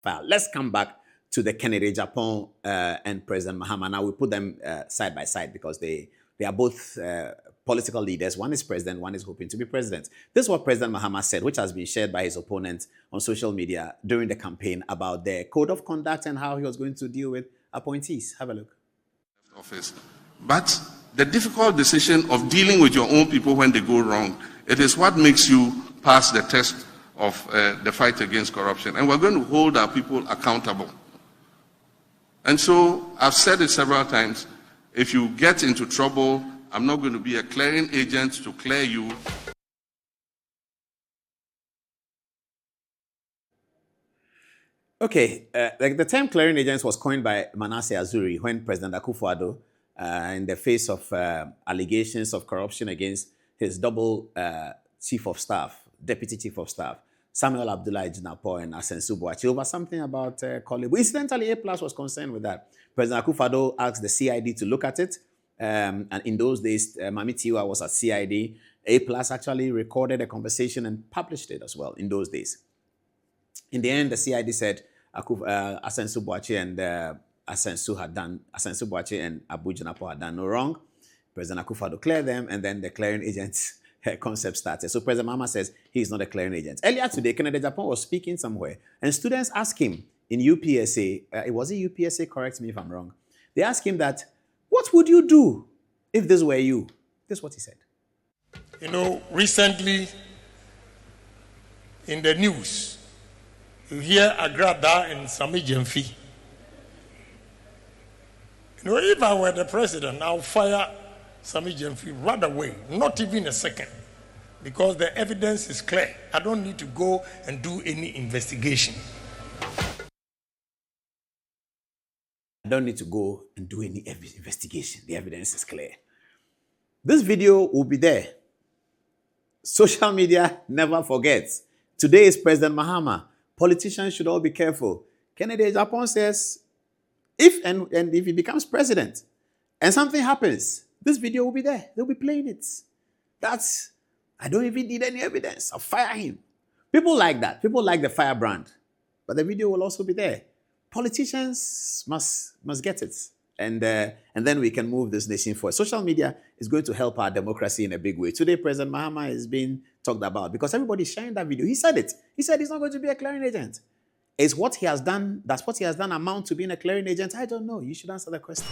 file. Let's come back to the Kennedy Japan and President Mahama. Now we put them side by side because they are both political leaders. One is president, one is hoping to be president. This is what President Mahama said, which has been shared by his opponents on social media during the campaign about their code of conduct and how he was going to deal with appointees. Have a look. Office. But the difficult decision of dealing with your own people when they go wrong, it is what makes you pass the test of the fight against corruption. And we're going to hold our people accountable. And so I've said it several times, if you get into trouble, I'm not going to be a clearing agent to clear you. Okay, like the term clearing agents was coined by Manasseh Azuri when President Akufo-Addo, in the face of allegations of corruption against his double chief of staff, deputy chief of staff, Samuel Abdullah Ejinapo and Asensu-Boakye, over something about Kolibu. Incidentally, A+ was concerned with that. President Akufo-Addo asked the CID to look at it. And in those days, Mami Tiwa was at CID. A+ actually recorded a conversation and published it as well in those days. In the end, the CID said Asensu-Boakye and Asensu-Boakye and Abu Ejinapo had done no wrong. President Akufo-Addo cleared them, and then the clearing agents concept started. So President Mahama says he's not a clearing agent. Earlier today, Kennedy Japan was speaking somewhere, and students asked him in UPSA, was it UPSA? Correct me if I'm wrong. They asked him that, what would you do if this were you? This is what he said. You know, recently in the news, you hear Agrada and Sami Jemfi. You know, if I were the president, I'll fire Sami Jemfi right away, not even a second, because the evidence is clear. I don't need to go and do any investigation. I don't need to go and do any investigation. The evidence is clear. This video will be there. Social media never forgets. Today is President Mahama. Politicians should all be careful. Kennedy Japan says, if he becomes president and something happens, this video will be there. They'll be playing it. I don't even need any evidence. I'll fire him. People like that. People like the firebrand. But the video will also be there. Politicians must get it. And then we can move this nation forward. Social media is going to help our democracy in a big way. Today, President Mahama is being talked about because everybody's sharing that video. He said it. He said he's not going to be a clearing agent. Is what he has done, does what he has done amount to being a clearing agent? I don't know. You should answer the question.